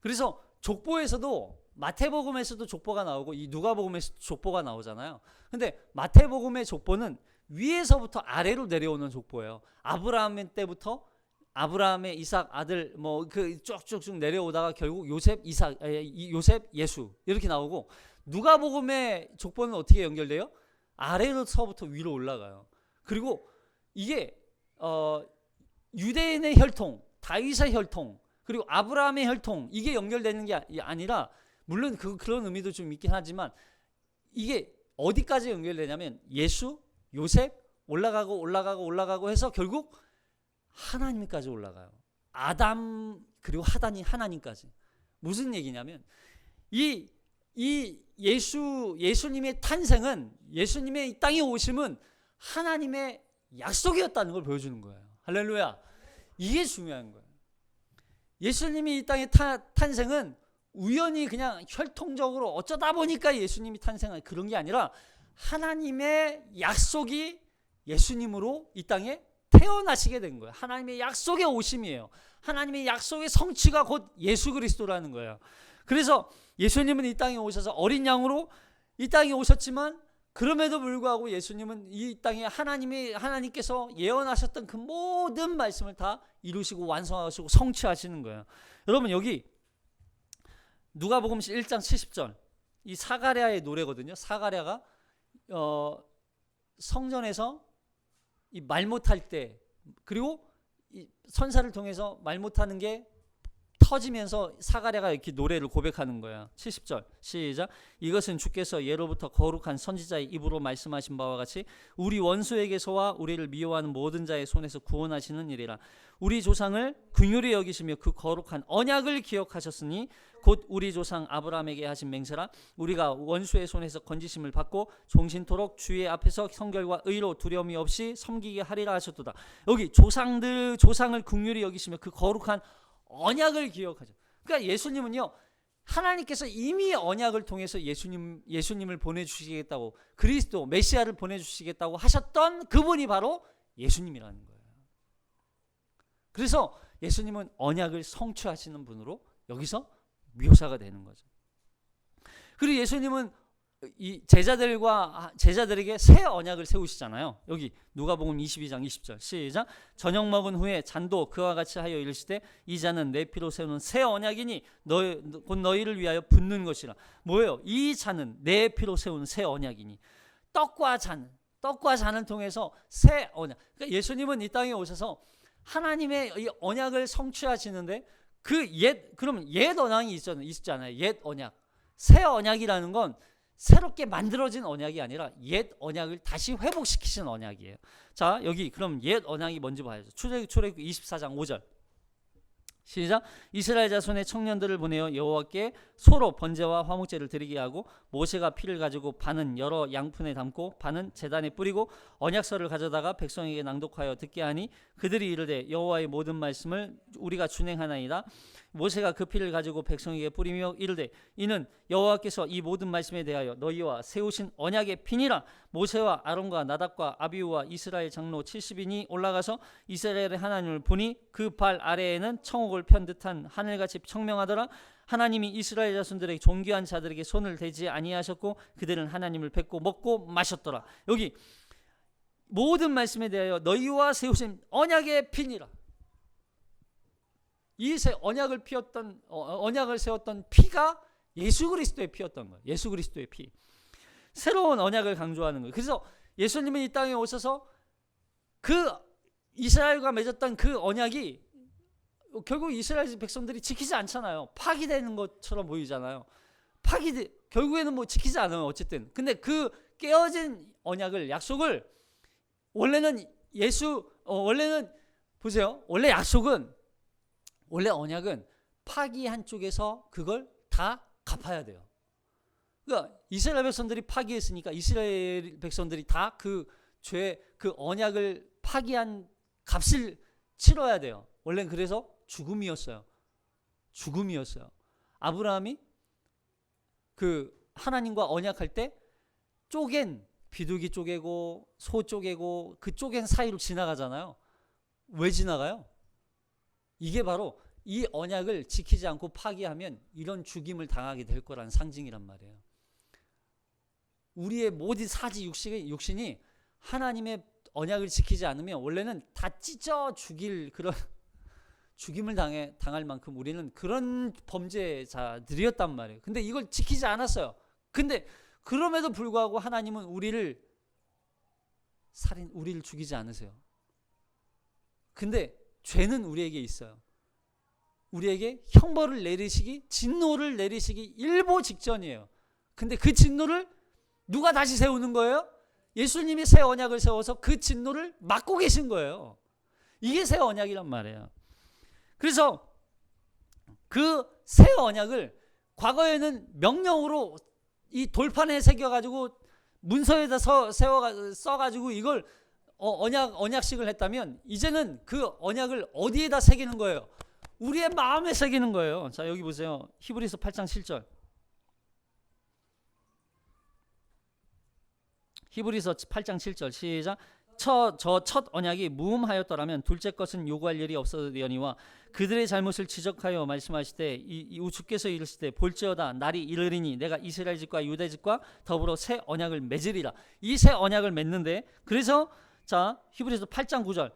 그래서 족보에서도, 마태복음에서도 족보가 나오고 이 누가복음에서도 족보가 나오잖아요. 근데 마태복음의 족보는 위에서부터 아래로 내려오는 족보예요. 아브라함 때부터 아브라함의 이삭 아들 쭉쭉쭉 내려오다가 결국 요셉 예수 이렇게 나오고, 누가복음의 족보는 어떻게 연결돼요? 아래로서부터 위로 올라가요. 그리고 이게 유대인의 혈통, 다윗의 혈통, 그리고 아브라함의 혈통, 이게 연결되는 게 아니라, 물론 그런 의미도 좀 있긴 하지만, 이게 어디까지 연결되냐면 예수, 요셉 올라가고 해서 결국 하나님까지 올라가요. 아담 그리고 하나님까지. 무슨 얘기냐면 이 예수님의 탄생은, 예수님의 이 땅에 오심은 하나님의 약속이었다는 걸 보여주는 거예요. 할렐루야. 이게 중요한 거예요. 예수님이 이 땅에 탄생은 우연히 그냥 혈통적으로 어쩌다 보니까 예수님이 탄생한 그런 게 아니라, 하나님의 약속이 예수님으로 이 땅에 태어나시게 된 거예요. 하나님의 약속의 오심이에요. 하나님의 약속의 성취가 곧 예수 그리스도라는 거예요. 그래서 예수님은 이 땅에 오셔서 어린 양으로 이 땅에 오셨지만, 그럼에도 불구하고 예수님은 이 땅에 하나님께서 예언하셨던 그 모든 말씀을 다 이루시고 완성하시고 성취하시는 거예요. 여러분, 여기 누가복음 1장 70절, 이 사가랴의 노래거든요. 사가랴가 성전에서 이 말 못할 때, 그리고 이 선사를 통해서 말 못하는 게 터지면서 사가랴가 이렇게 노래를 고백하는 거야. 70절 시작. 이것은 주께서 예로부터 거룩한 선지자의 입으로 말씀하신 바와 같이 우리 원수에게서와 우리를 미워하는 모든 자의 손에서 구원하시는 일이라. 우리 조상을 긍휼히 여기시며 그 거룩한 언약을 기억하셨으니 곧 우리 조상 아브라함에게 하신 맹세라. 우리가 원수의 손에서 건지심을 받고 종신토록 주의 앞에서 성결과 의로 두려움이 없이 섬기게 하리라 하셨도다. 여기 조상을 긍휼히 여기시며 그 거룩한 언약을 기억하죠. 그러니까 예수님은요, 하나님께서 이미 언약을 통해서 예수님을 보내주시겠다고, 그리스도 메시아를 보내주시겠다고 하셨던 그분이 바로 예수님이라는 거예요. 그래서 예수님은 언약을 성취하시는 분으로 여기서 묘사가 되는 거죠. 그리고 예수님은 이 제자들에게 새 언약을 세우시잖아요. 여기 누가복음 22장 20절 시작. 저녁 먹은 후에 잔도 그와 같이 하여 이르시되 이 잔은 내 피로 세우는 새 언약이니 곧 너희를 위하여 붓는 것이라. 뭐예요? 이 잔은 내 피로 세우는 새 언약이니. 떡과 잔을 통해서 새 언약. 그러니까 예수님은 이 땅에 오셔서 하나님의 이 언약을 성취하시는데 그러면 옛 언약이 있잖아요. 옛 언약. 새 언약이라는 건 새롭게 만들어진 언약이 아니라 옛 언약을 다시 회복시키신 언약이에요. 자, 여기 그럼 옛 언약이 뭔지 봐야죠. 출애굽기 24장 5절 시작. 이스라엘 자손의 청년들을 보내어 여호와께 소로 번제와 화목제를 드리게 하고 모세가 피를 가지고 반은 여러 양푼에 담고 반은 제단에 뿌리고 언약서를 가져다가 백성에게 낭독하여 듣게 하니 그들이 이르되 여호와의 모든 말씀을 우리가 준행하나이다. 모세가 그 피를 가지고 백성에게 뿌리며 이르되 이는 여호와께서 이 모든 말씀에 대하여 너희와 세우신 언약의 피니라. 모세와 아론과 나답과 아비후와 이스라엘 장로 70인이 올라가서 이스라엘의 하나님을 보니 그 발 아래에는 청옥을 편 듯한 하늘같이 청명하더라. 하나님이 이스라엘 자손들에게 존귀한 자들에게 손을 대지 아니하셨고 그들은 하나님을 뵙고 먹고 마셨더라. 여기 모든 말씀에 대하여 너희와 세우신 언약의 피니라. 이 언약을 세웠던 피가 예수 그리스도의 피였던 거예요. 예수 그리스도의 피. 새로운 언약을 강조하는 거예요. 그래서 예수님은 이 땅에 오셔서 그 이스라엘과 맺었던 그 언약이 결국 이스라엘 백성들이 지키지 않잖아요. 파기되는 것처럼 보이잖아요. 결국에는 뭐 지키지 않아요. 어쨌든. 근데 그 깨어진 언약을, 약속을 원래는 보세요. 원래 언약은 파기한 쪽에서 그걸 다 갚아야 돼요. 그러니까 이스라엘 백성들이 파기했으니까 이스라엘 백성들이 다 그 언약을 파기한 값을 치러야 돼요. 원래는 그래서 죽음이었어요. 아브라함이 그 하나님과 언약할 때 비둘기 쪼개고 소 쪼개고 그 쪼갠 사이로 지나가잖아요. 왜 지나가요? 이게 바로 이 언약을 지키지 않고 파기하면 이런 죽임을 당하게 될 거라는 상징이란 말이에요. 우리의 모든 사지 육신이 하나님의 언약을 지키지 않으면 원래는 다 찢어 죽일 그런 죽임을 당할 만큼 우리는 그런 범죄자들이었단 말이에요. 근데 이걸 지키지 않았어요. 근데 그럼에도 불구하고 하나님은 우리를 죽이지 않으세요. 근데 죄는 우리에게 있어요. 우리에게 형벌을 진노를 내리시기 일보 직전이에요. 근데 그 진노를 누가 다시 세우는 거예요? 예수님이 새 언약을 세워서 그 진노를 막고 계신 거예요. 이게 새 언약이란 말이에요. 그래서 그 새 언약을 과거에는 명령으로 이 돌판에 새겨가지고 문서에다 써가지고 이걸 언약식을 했다면 이제는 그 언약을 어디에다 새기는 거예요? 우리의 마음에 새기는 거예요. 자, 여기 보세요. 히브리서 8장 7절. 히브리서 8장 7절 시작. 첫 언약이 무음하였더라면 둘째 것은 요구할 일이 없어되니와 그들의 잘못을 지적하여 말씀하시되 주께서 이르시되 볼지어다 날이 이르리니 내가 이스라엘 집과 유다 집과 더불어 새 언약을 맺으리라. 이 새 언약을 맺는데 그래서 자 히브리서 8장 9절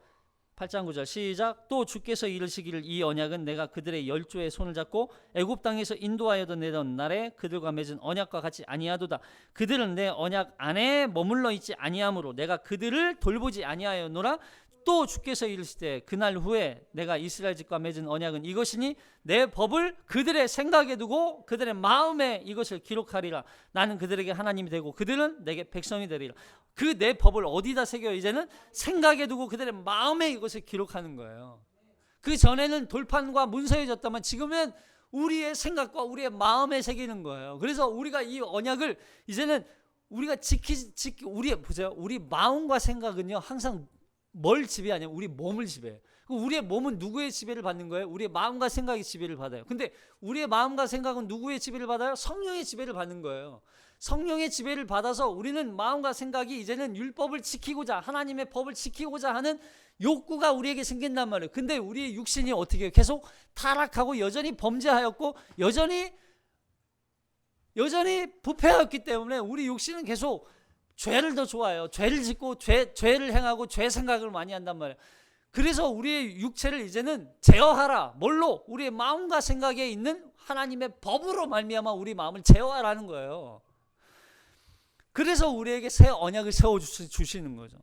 시작. 또 주께서 이르시기를 이 언약은 내가 그들의 열조의 손을 잡고 애굽 땅에서 인도하여 내던 날에 그들과 맺은 언약과 같이 아니하도다. 그들은 내 언약 안에 머물러 있지 아니하므로 내가 그들을 돌보지 아니하였노라. 또 주께서 이르시되 그날 후에 내가 이스라엘 집과 맺은 언약은 이것이니 내 법을 그들의 생각에 두고 그들의 마음에 이것을 기록하리라. 나는 그들에게 하나님이 되고 그들은 내게 백성이 되리라. 그 내 법을 어디다 새겨요? 이제는 생각에 두고 그들의 마음에 이것을 기록하는 거예요. 그 전에는 돌판과 문서에 졌다면 지금은 우리의 생각과 우리의 마음에 새기는 거예요. 그래서 우리가 이 언약을 이제는 우리가 보세요. 우리 마음과 생각은요 항상 뭘 지배하냐면 우리 몸을 지배해요. 우리의 몸은 누구의 지배를 받는 거예요? 우리의 마음과 생각의 지배를 받아요. 근데 우리의 마음과 생각은 누구의 지배를 받아요? 성령의 지배를 받는 거예요. 성령의 지배를 받아서 우리는 마음과 생각이 이제는 율법을 지키고자, 하나님의 법을 지키고자 하는 욕구가 우리에게 생긴단 말이에요. 근데 우리의 육신이 어떻게 해요? 계속 타락하고 여전히 범죄하였고 여전히 부패하였기 때문에 우리 육신은 계속 죄를 더 좋아해요. 죄를 짓고 죄를 행하고 죄 생각을 많이 한단 말이에요. 그래서 우리의 육체를 이제는 제어하라. 뭘로? 우리의 마음과 생각에 있는 하나님의 법으로 말미암아 우리 마음을 제어하라는 거예요. 그래서 우리에게 새 언약을 세워주시는 거죠.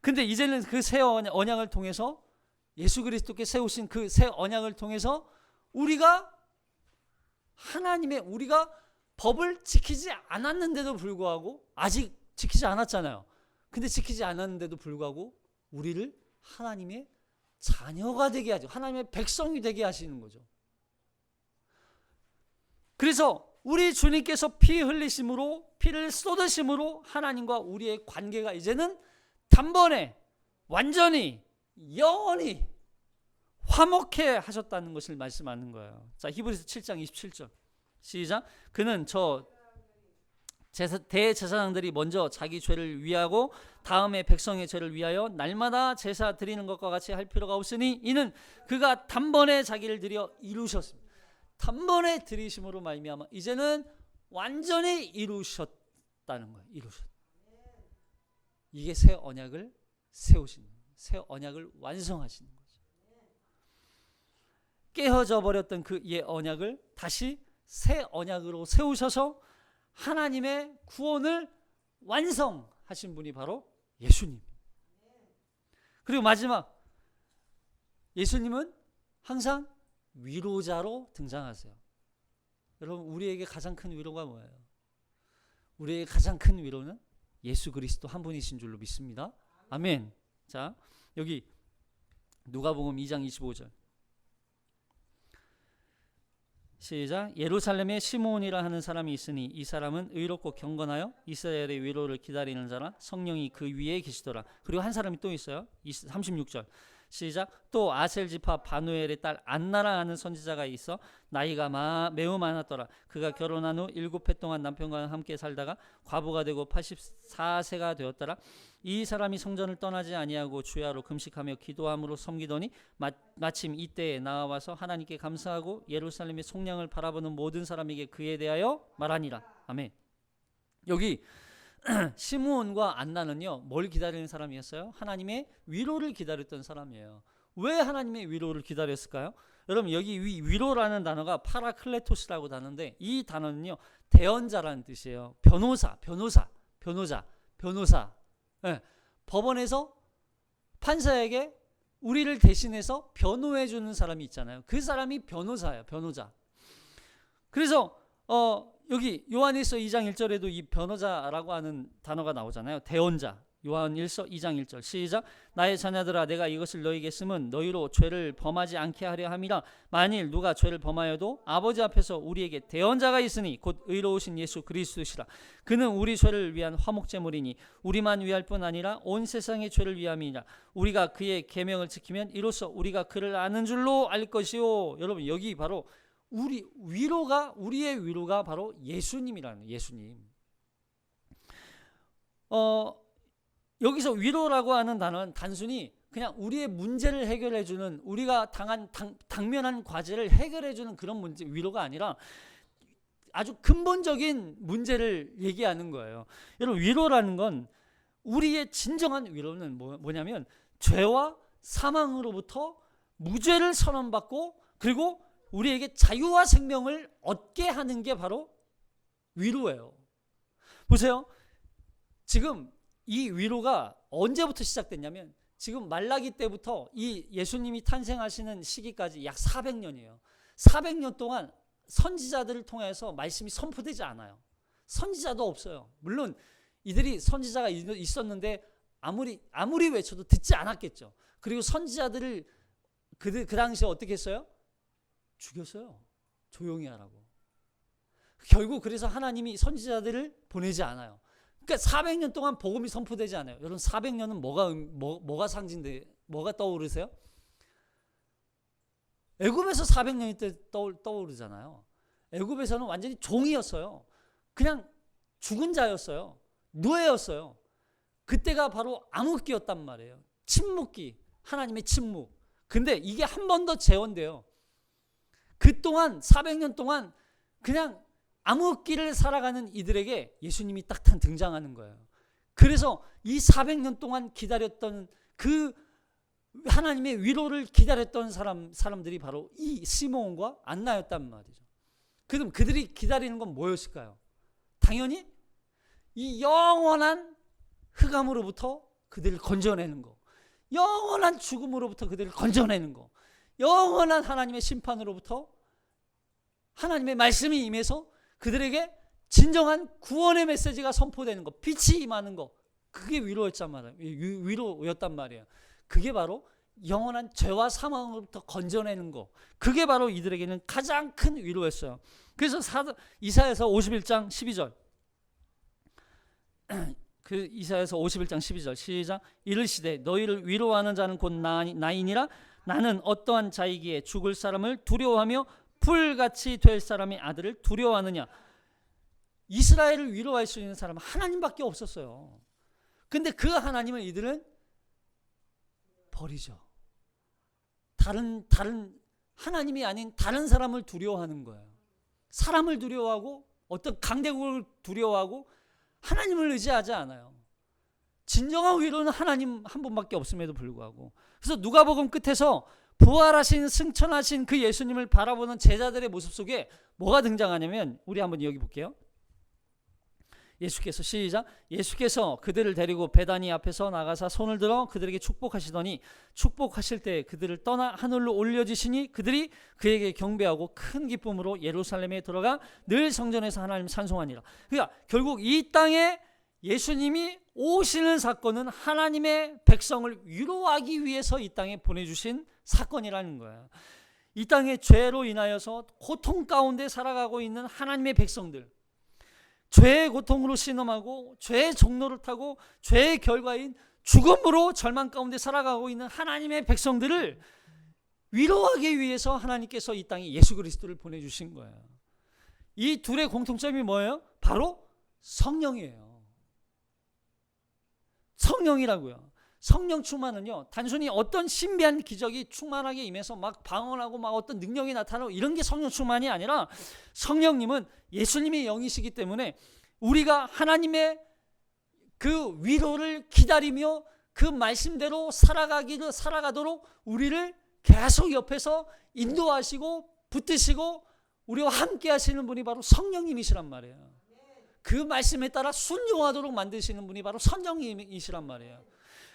근데 이제는 그 새 언약을 통해서 예수 그리스도께 세우신 그 새 언약을 통해서 우리가 법을 지키지 않았는데도 불구하고, 아직 지키지 않았잖아요. 근데 지키지 않았는데도 불구하고 우리를 하나님의 자녀가 되게 하죠. 하나님의 백성이 되게 하시는 거죠. 그래서 우리 주님께서 피 흘리심으로, 피를 쏟으심으로 하나님과 우리의 관계가 이제는 단번에 완전히 영원히 화목해 하셨다는 것을 말씀하는 거예요. 자, 히브리서 7장 27절 시작. 그는 대제사장들이 먼저 자기 죄를 위하고 다음에 백성의 죄를 위하여 날마다 제사 드리는 것과 같이 할 필요가 없으니 이는 그가 단번에 자기를 드려 이루셨습니다. 단번에 드리심으로 말미암아 이제는 완전히 이루셨다는 거예요. 이게 새 언약을 세우시는, 새 언약을 완성하시는 거죠. 깨어져 버렸던 그 옛 언약을 다시 새 언약으로 세우셔서 하나님의 구원을 완성하신 분이 바로 예수님. 그리고 마지막, 예수님은 항상 위로자로 등장하세요. 여러분, 우리에게 가장 큰 위로가 뭐예요? 우리에게 가장 큰 위로는 예수 그리스도 한 분이신 줄로 믿습니다. 아멘. 자, 여기 누가복음 2장 25절 시작. 예루살렘에 시므온이라 하는 사람이 있으니 이 사람은 의롭고 경건하여 이스라엘의 위로를 기다리는 자라. 성령이 그 위에 계시더라. 그리고 한 사람이 또 있어요. 36절 시작. 또 아셀 지파 바누엘의 딸 안나라 하는 선지자가 있어 나이가 매우 많았더라. 그가 결혼한 후 7해 동안 남편과 함께 살다가 과부가 되고 84세가 되었더라. 이 사람이 성전을 떠나지 아니하고 주야로 금식하며 기도함으로 섬기더니 마침 이때에 나와서 하나님께 감사하고 예루살렘의 속량을 바라보는 모든 사람에게 그에 대하여 말하니라. 아멘. 여기 시므온과 안나는요, 뭘 기다리는 사람이었어요? 하나님의 위로를 기다렸던 사람이에요. 왜 하나님의 위로를 기다렸을까요? 여러분, 여기 위로라는 단어가 파라클레토스라고 단어인데, 이 단어는요 대언자라는 뜻이에요. 변호사. 네. 법원에서 판사에게 우리를 대신해서 변호해 주는 사람이 있잖아요. 그 사람이 변호사예요. 변호자. 그래서 여기 요한일서 2장 1절에도 이 변호자라고 하는 단어가 나오잖아요. 대언자. 요한일서 2장 1절 시작. 나의 자녀들아, 내가 이것을 너희에게 쓰면 너희로 죄를 범하지 않게 하려 함이라. 만일 누가 죄를 범하여도 아버지 앞에서 우리에게 대언자가 있으니 곧 의로우신 예수 그리스도시라. 그는 우리 죄를 위한 화목제물이니 우리만 위할 뿐 아니라 온 세상의 죄를 위함이니라. 우리가 그의 계명을 지키면 이로써 우리가 그를 아는 줄로 알 것이요. 여러분, 여기 바로 우리의 위로가 바로 예수님이라는, 예수님. 여기서 위로라고 하는 단어는 단순히 그냥 우리의 문제를 해결해주는, 우리가 당면한 과제를 해결해주는 그런 문제, 위로가 아니라 아주 근본적인 문제를 얘기하는 거예요. 여러분, 위로라는 건, 우리의 진정한 위로는 뭐냐면 죄와 사망으로부터 무죄를 선언받고 그리고 우리에게 자유와 생명을 얻게 하는 게 바로 위로예요. 보세요. 지금 이 위로가 언제부터 시작됐냐면 지금 말라기 때부터 이 예수님이 탄생하시는 시기까지 약 400년이에요. 400년 동안 선지자들을 통해서 말씀이 선포되지 않아요. 선지자도 없어요. 물론 이들이 선지자가 있었는데 아무리 외쳐도 듣지 않았겠죠. 그리고 선지자들을 그 당시에 어떻게 했어요? 죽였어요. 조용히 하라고. 결국 그래서 하나님이 선지자들을 보내지 않아요. 그러니까 400년 동안 복음이 선포되지 않아요. 여러분, 400년은 뭐가 뭐가 떠오르세요? 애굽에서 400년이 때 떠오르잖아요. 애굽에서는 완전히 종이었어요. 그냥 죽은 자였어요. 노예였어요. 그때가 바로 암흑기였단 말이에요. 침묵기, 하나님의 침묵. 근데 이게 한 번 더 재현돼요. 그동안 400년 동안 그냥 암흑기를 살아가는 이들에게 예수님이 딱 등장하는 거예요. 그래서 이 400년 동안 기다렸던 그 하나님의 위로를 기다렸던 사람들이 바로 이 시므온과 안나였단 말이죠. 그럼 그들이 기다리는 건 뭐였을까요? 당연히 이 영원한 흑암으로부터 그들을 건져내는 거, 영원한 죽음으로부터 그들을 건져내는 거, 영원한 하나님의 심판으로부터 하나님의 말씀이 임해서 그들에게 진정한 구원의 메시지가 선포되는 거, 빛이 임하는 거, 그게 위로였단 말이에요. 그게 바로 영원한 죄와 사망으로부터 건져내는 거, 그게 바로 이들에게는 가장 큰 위로였어요. 그래서 이사야서 51장 12절, 그 이사야서 51장 12절 시작. 이르시되 너희를 위로하는 자는 곧 나이니라. 나는 어떠한 자이기에 죽을 사람을 두려워하며 풀같이 될 사람의 아들을 두려워하느냐. 이스라엘을 위로할 수 있는 사람은 하나님밖에 없었어요. 근데 그 하나님을 이들은 버리죠. 다른 하나님이 아닌 다른 사람을 두려워하는 거예요. 사람을 두려워하고 어떤 강대국을 두려워하고 하나님을 의지하지 않아요. 진정한 위로는 하나님 한 분밖에 없음에도 불구하고. 그래서 누가복음 끝에서 부활하신 승천하신 그 예수님을 바라보는 제자들의 모습 속에 뭐가 등장하냐면, 우리 한번 여기 볼게요. 예수께서 시작. 예수께서 그들을 데리고 베다니 앞에서 나가사 손을 들어 그들에게 축복하시더니 축복하실 때 그들을 떠나 하늘로 올려지시니 그들이 그에게 경배하고 큰 기쁨으로 예루살렘에 들어가 늘 성전에서 하나님 찬송하니라. 그러니까 결국 이 땅에 예수님이 오시는 사건은 하나님의 백성을 위로하기 위해서 이 땅에 보내주신 사건이라는 거예요. 이 땅의 죄로 인하여서 고통 가운데 살아가고 있는 하나님의 백성들, 죄의 고통으로 신음하고 죄의 종로를 타고 죄의 결과인 죽음으로 절망 가운데 살아가고 있는 하나님의 백성들을 위로하기 위해서 하나님께서 이 땅에 예수 그리스도를 보내주신 거예요. 이 둘의 공통점이 뭐예요? 바로 성령이에요. 성령이라고요. 성령 충만은요, 단순히 어떤 신비한 기적이 충만하게 임해서 막 방언하고 막 어떤 능력이 나타나고 이런 게 성령 충만이 아니라, 성령님은 예수님의 영이시기 때문에 우리가 하나님의 그 위로를 기다리며 그 말씀대로 살아가도록 우리를 계속 옆에서 인도하시고 붙드시고 우리와 함께 하시는 분이 바로 성령님이시란 말이에요. 그 말씀에 따라 순종하도록 만드시는 분이 바로 성령님이시란 말이에요.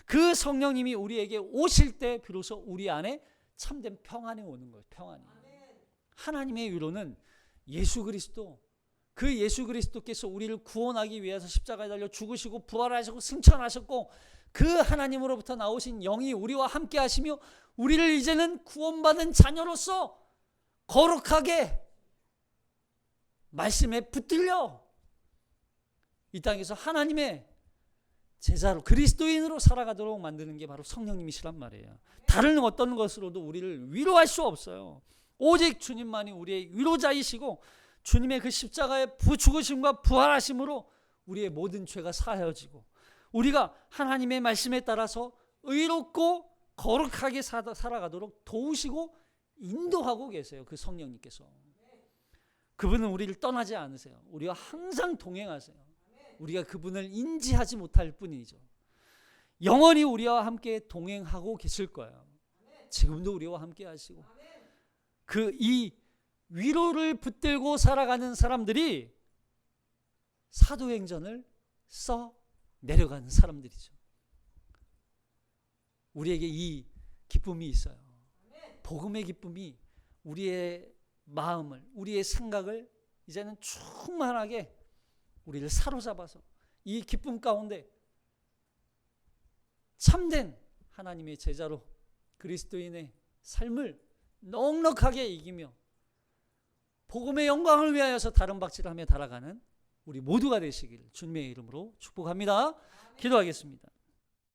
그 성령님이 우리에게 오실 때 비로소 우리 안에 참된 평안이 오는 거예요. 평안이. 하나님의 위로는 예수 그리스도, 그 예수 그리스도께서 우리를 구원하기 위해서 십자가에 달려 죽으시고 부활하시고 승천하셨고, 그 하나님으로부터 나오신 영이 우리와 함께 하시며 우리를 이제는 구원받은 자녀로서 거룩하게 말씀에 붙들려 이 땅에서 하나님의 제자로, 그리스도인으로 살아가도록 만드는 게 바로 성령님이시란 말이에요. 다른 어떤 것으로도 우리를 위로할 수 없어요. 오직 주님만이 우리의 위로자이시고 주님의 그 십자가의 죽으심과 부활하심으로 우리의 모든 죄가 사하여지고 우리가 하나님의 말씀에 따라서 의롭고 거룩하게 살아가도록 도우시고 인도하고 계세요. 그 성령님께서. 그분은 우리를 떠나지 않으세요. 우리와 항상 동행하세요. 우리가 그분을 인지하지 못할 뿐이죠. 영원히 우리와 함께 동행하고 계실 거예요. 지금도 우리와 함께 하시고, 이 위로를 붙들고 살아가는 사람들이 사도행전을 써 내려가는 사람들이죠. 우리에게 이 기쁨이 있어요. 복음의 기쁨이 우리의 마음을, 우리의 생각을 이제는 충만하게 우리를 사로잡아서 이 기쁨 가운데 참된 하나님의 제자로 그리스도인의 삶을 넉넉하게 이기며 복음의 영광을 위하여서 다른 박질하며 달아가는 우리 모두가 되시길 주님의 이름으로 축복합니다. 기도하겠습니다.